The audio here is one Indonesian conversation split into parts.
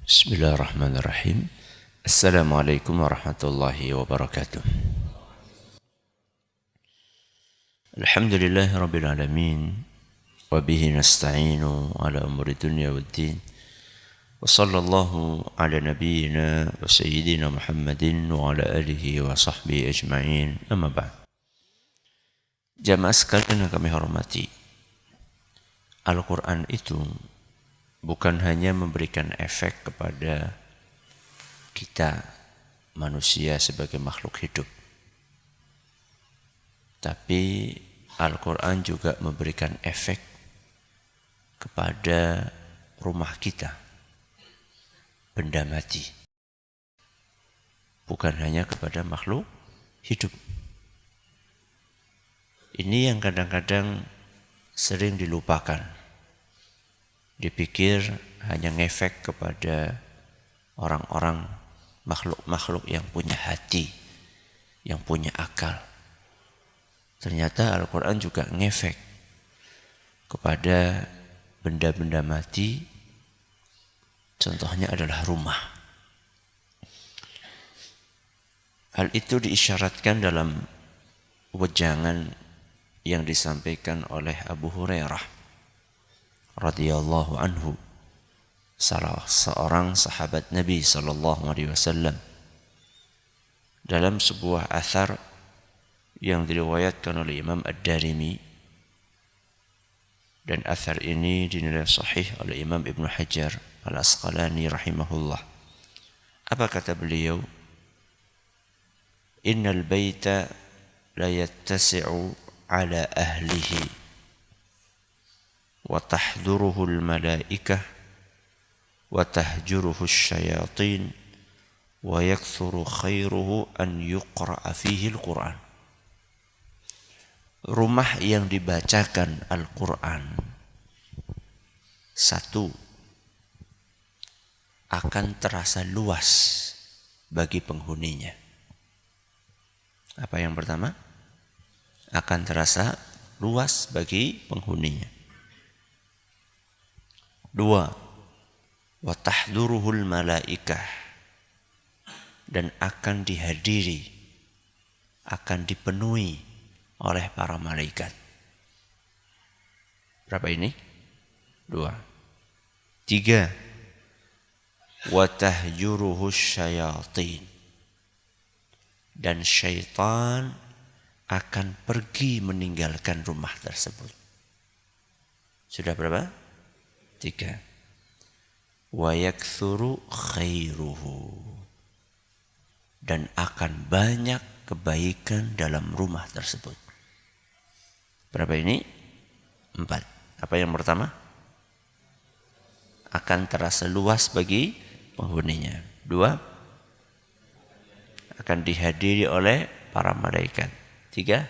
Bismillahirrahmanirrahim. Assalamualaikum warahmatullahi wabarakatuh. Alhamdulillahi rabbil alamin. Wa bihi nasta'inu ala umuri dunya waddin. Wa sallallahu ala nabiyyina wa sayyidina Muhammadin wa ala alihi wa sahbihi ajma'in. Amma ba'd. Jamaah sekalian yang kami hormati, Al-Quran itu bukan hanya memberikan efek kepada kita manusia sebagai makhluk hidup, tapi Al-Quran juga memberikan efek kepada rumah kita, benda mati, bukan hanya kepada makhluk hidup. Ini yang kadang-kadang sering dilupakan. Dipikir hanya ngefek kepada orang-orang makhluk-makhluk yang punya hati, yang punya akal. Ternyata Al-Quran juga ngefek kepada benda-benda mati. Contohnya adalah rumah. Hal itu diisyaratkan dalam wejangan yang disampaikan oleh Abu Hurairah radhiyallahu anhu, salah seorang sahabat Nabi sallallahu alaihi wasallam, dalam sebuah athar yang diriwayatkan oleh Imam Ad-Darimi, dan athar ini dinilai sahih oleh Imam Ibn Hajar Al-Asqalani rahimahullah. Apa kata beliau? Innal baita la yattasi'u ala ahlihi wa tahduruhu al-malaikah wa tahjuruhu asyayatin wa yakthuru khairuhu an yuqra'a fihi al-Quran. Rumah yang dibacakan Al-Quran, satu, akan terasa luas bagi penghuninya. Apa yang pertama? Akan terasa luas bagi penghuninya. Dua, wa tahduruhul malaikah, dan akan dihadiri, akan dipenuhi oleh para malaikat. Berapa ini? Dua. Tiga, wa tahjuruhus syayatin, dan syaitan akan pergi meninggalkan rumah tersebut. Sudah berapa? Tiga. Wa yakthuru khairuhu, dan akan banyak kebaikan dalam rumah tersebut. Berapa ini? 4. Apa yang pertama? Akan terasa luas bagi penghuninya. 2. Akan dihadiri oleh para malaikat. 3.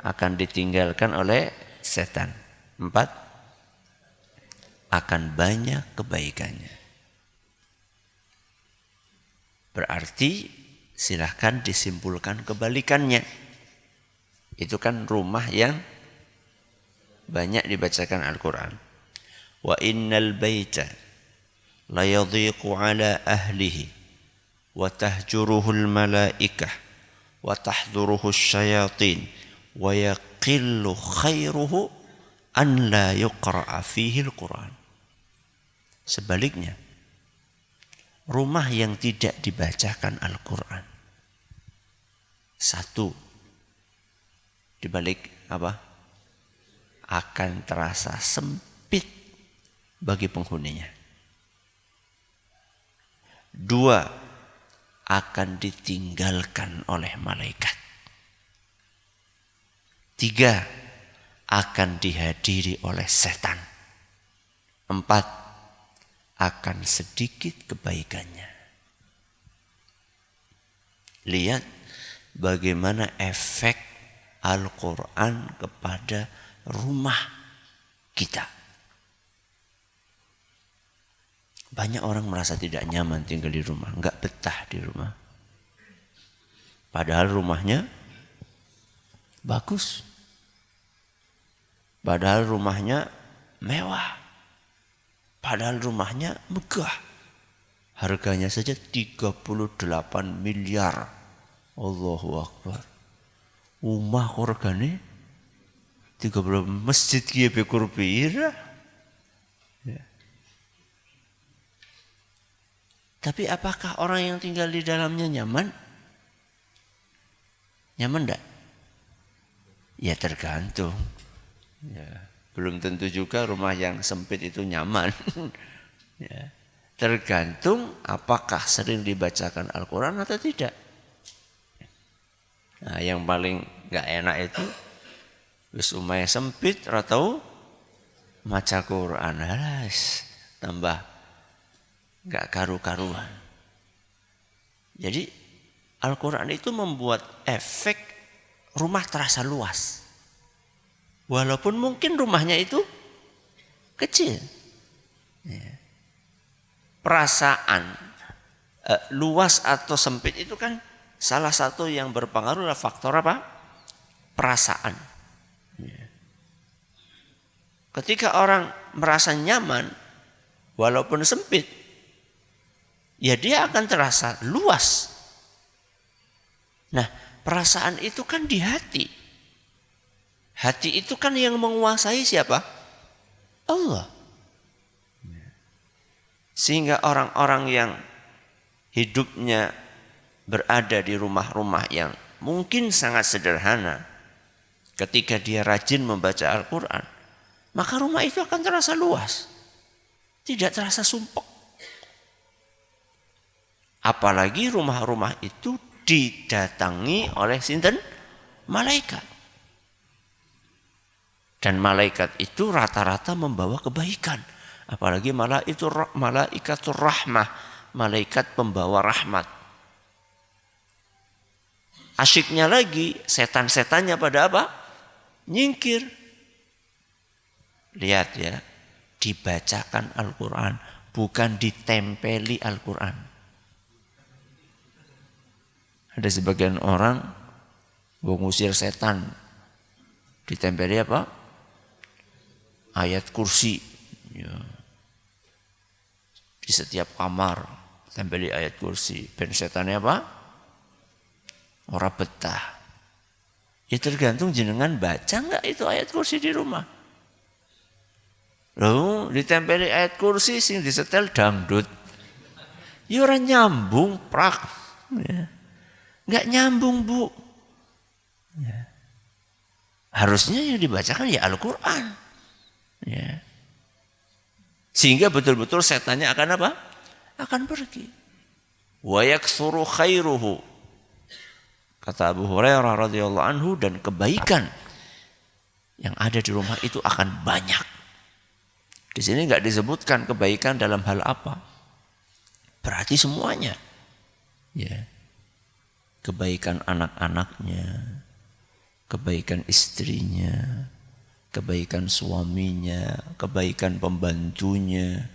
Akan ditinggalkan oleh setan. 4. Akan banyak kebaikannya. Berarti silahkan disimpulkan kebalikannya. Itu kan rumah yang banyak dibacakan Al-Quran. Wa innal baita la yadhiqu ala ahlihi wa tahjuruhul malaikah wa tahduruhu syayatin wa yaqillu khairuhu an la yuqra'a fihi al-Quran. Sebaliknya, rumah yang tidak dibacakan Al-Quran, satu, dibalik apa? Akan terasa sempit bagi penghuninya. 2, akan ditinggalkan oleh malaikat. 3, akan dihadiri oleh setan. 4, akan sedikit kebaikannya. Lihat bagaimana efek Al-Quran kepada rumah kita. Banyak orang merasa tidak nyaman tinggal di rumah, enggak betah di rumah. Padahal rumahnya bagus. Padahal rumahnya mewah. Padahal rumahnya megah. Harganya saja 38 miliar. Allahu Akbar. Omah hargane 30 masjid kiye bekur pira. Ya. Tapi apakah orang yang tinggal di dalamnya nyaman? Nyaman enggak? Ya tergantung. Ya, belum tentu juga rumah yang sempit itu nyaman. Ya. Tergantung apakah sering dibacakan Al-Quran atau tidak. Nah, yang paling enggak enak itu wis umay sempit atau maca Quran halas tambah enggak karu-karuan. Jadi Al-Quran itu membuat efek rumah terasa luas. Walaupun mungkin rumahnya itu kecil. Ya. Perasaan luas atau sempit itu kan salah satu yang berpengaruh adalah faktor apa? Perasaan. Ya. Ketika orang merasa nyaman walaupun sempit, ya dia akan terasa luas. Nah, perasaan itu kan di hati. Hati itu kan yang menguasai siapa? Allah. Sehingga orang-orang yang hidupnya berada di rumah-rumah yang mungkin sangat sederhana, ketika dia rajin membaca Al-Quran, maka rumah itu akan terasa luas. Tidak terasa sumpek. Apalagi rumah-rumah itu didatangi oleh sinten? Malaikat. Dan malaikat itu rata-rata membawa kebaikan. Apalagi malaikatur rahmah, malaikat pembawa rahmat. Asyiknya lagi setan-setannya pada apa? Nyingkir. Lihat ya, dibacakan Al-Quran, bukan ditempeli Al-Quran. Ada sebagian orang mengusir setan, ditempeli apa? Ayat kursi. Ya. Di setiap kamar tempeli ayat kursi. Ben setannya apa? Ora betah. Ya tergantung jenengan baca enggak itu ayat kursi di rumah. Loh, ditempeli ayat kursi sing disetel dangdut. Ya ora nyambung prak. Ya. Enggak nyambung, Bu. Ya. Harusnya yang dibacakan ya Al-Qur'an. Ya. Sehingga betul-betul setannya akan apa? Akan pergi. Wa yaktsuru khairuhu. Kata Abu Hurairah radhiyallahu anhu, dan kebaikan yang ada di rumah itu akan banyak. Di sini enggak disebutkan kebaikan dalam hal apa. Berarti semuanya. Ya. Kebaikan anak-anaknya, kebaikan istrinya, kebaikan suaminya, kebaikan pembantunya,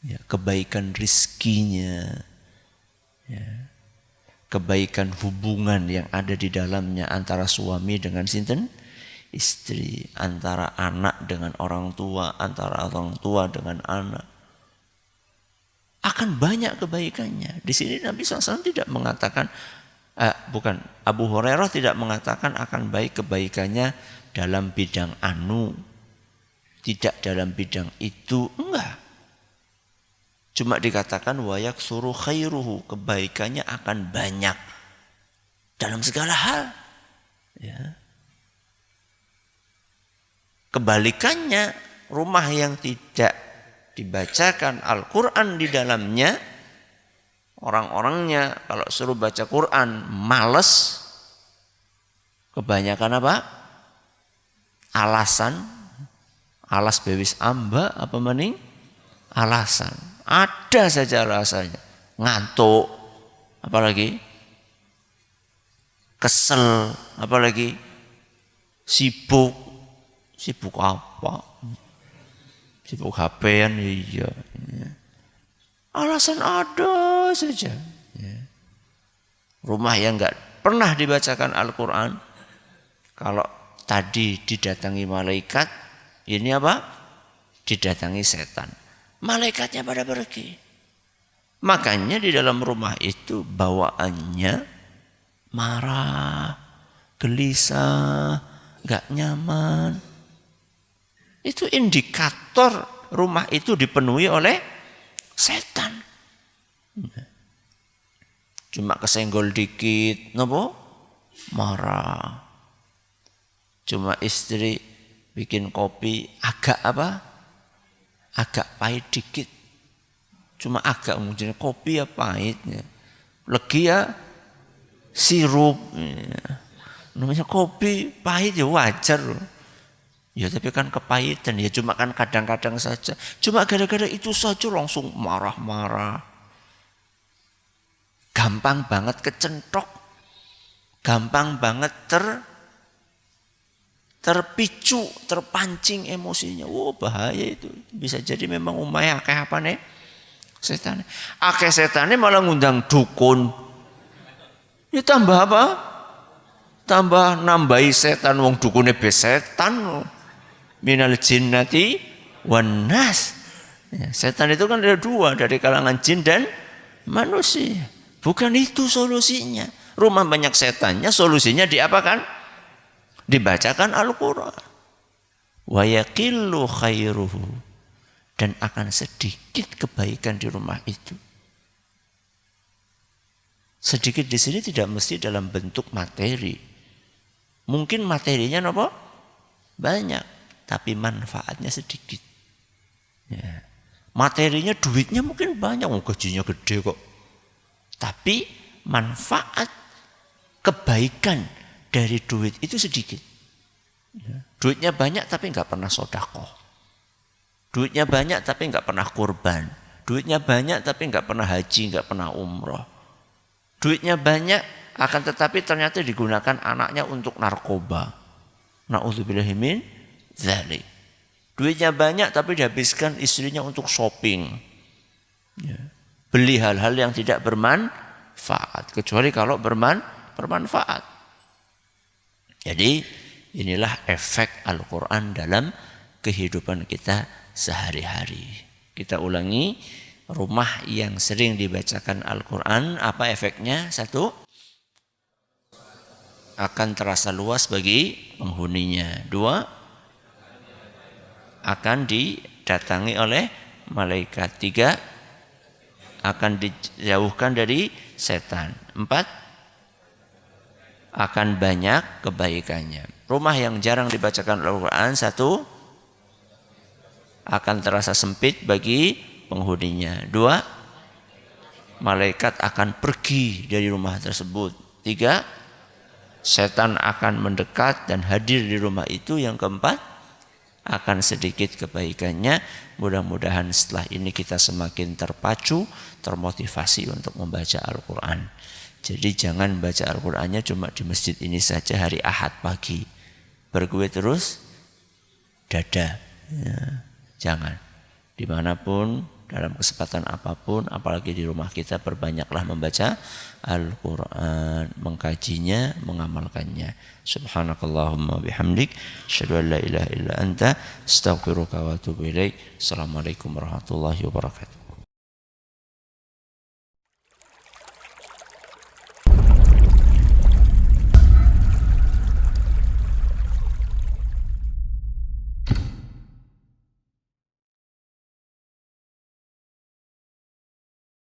ya, kebaikan rizkinya, ya, kebaikan hubungan yang ada di dalamnya antara suami dengan sinten? Istri, antara anak dengan orang tua, antara orang tua dengan anak. Akan banyak kebaikannya. Di sini Nabi SAW tidak mengatakan, Abu Hurairah tidak mengatakan akan baik kebaikannya dalam bidang anu, tidak dalam bidang itu, enggak. Cuma dikatakan wa yaksuru khairuhu, kebaikannya akan banyak dalam segala hal. Ya. Kebalikannya, rumah yang tidak dibacakan Al-Quran di dalamnya, orang-orangnya kalau suruh baca Quran males, kebanyakan apa? Alas bewis amba apa mending alasan. Ada saja alasannya. Ngantuk, apalagi kesel, apalagi sibuk. Sibuk apa? Sibuk HP-an, iya. Alasan ada saja. Rumah yang enggak pernah dibacakan Al-Quran, kalau tadi didatangi malaikat, ini apa? Didatangi setan. Malaikatnya pada pergi. Makanya di dalam rumah itu bawaannya marah, gelisah, gak nyaman. Itu indikator rumah itu dipenuhi oleh setan. Cuma kesenggol dikit, nopo? Marah. Cuma istri bikin kopi agak apa? Agak pahit dikit. Cuma agak mungkin kopi ya pahitnya. Legi ya sirup. Namanya kopi pahit ya wajar. Ya tapi kan kepahitan ya cuma kan kadang-kadang saja. Cuma gara-gara itu saja langsung marah-marah. Gampang banget kecentok. Gampang banget terpicu, terpancing emosinya. Bahaya itu. Bisa jadi memang umaya kayak apa nih? Setan. Akeh setannya malah ngundang dukun. Ya tambah apa? Tambah nambahi setan wong dukune be setan. Minal jinnati wan nas. Ya, setan itu kan ada dua dari kalangan jin dan manusia. Bukan itu solusinya. Rumah banyak setannya, solusinya diapakan? Dibacakan Al-Qur'an. Wa yaqillu khairuhu. Dan akan sedikit kebaikan di rumah itu. Sedikit di sini tidak mesti dalam bentuk materi. Mungkin materinya apa? Banyak, tapi manfaatnya sedikit. Ya. Materinya, duitnya mungkin banyak, gajinya gede kok. Tapi manfaat kebaikan dari duit itu sedikit. Ya. Duitnya banyak tapi nggak pernah sedekah. Duitnya banyak tapi nggak pernah kurban. Duitnya banyak tapi nggak pernah haji, nggak pernah umroh. Duitnya banyak akan tetapi ternyata digunakan anaknya untuk narkoba. Na'udzubillahi min dzalik. Duitnya banyak tapi dihabiskan istrinya untuk shopping. Ya. Beli hal-hal yang tidak bermanfaat. Kecuali kalau bermanfaat. Jadi inilah efek Al-Quran dalam kehidupan kita sehari-hari. Kita ulangi, rumah yang sering dibacakan Al-Quran, apa efeknya? Satu, akan terasa luas bagi penghuninya. Dua, akan didatangi oleh malaikat. Tiga, akan dijauhkan dari setan. Empat, akan banyak kebaikannya. Rumah yang jarang dibacakan Al-Quran, satu, akan terasa sempit bagi penghuninya. Dua, malaikat akan pergi dari rumah tersebut. Tiga, setan akan mendekat dan hadir di rumah itu. Yang keempat, akan sedikit kebaikannya. Mudah-mudahan setelah ini kita semakin terpacu, termotivasi untuk membaca Al-Quran. Jadi jangan baca Al-Qurannya cuma di masjid ini saja hari Ahad pagi. Bergue terus dada. Ya. Jangan. Dimanapun, dalam kesempatan apapun, apalagi di rumah kita, perbanyaklah membaca Al-Quran, mengkajinya, mengamalkannya. Subhanakallahumma bihamdik, asyhadu an la ilaha illa anta, astaghfiruka wa atubu ilaik. Assalamualaikum warahmatullahi wabarakatuh.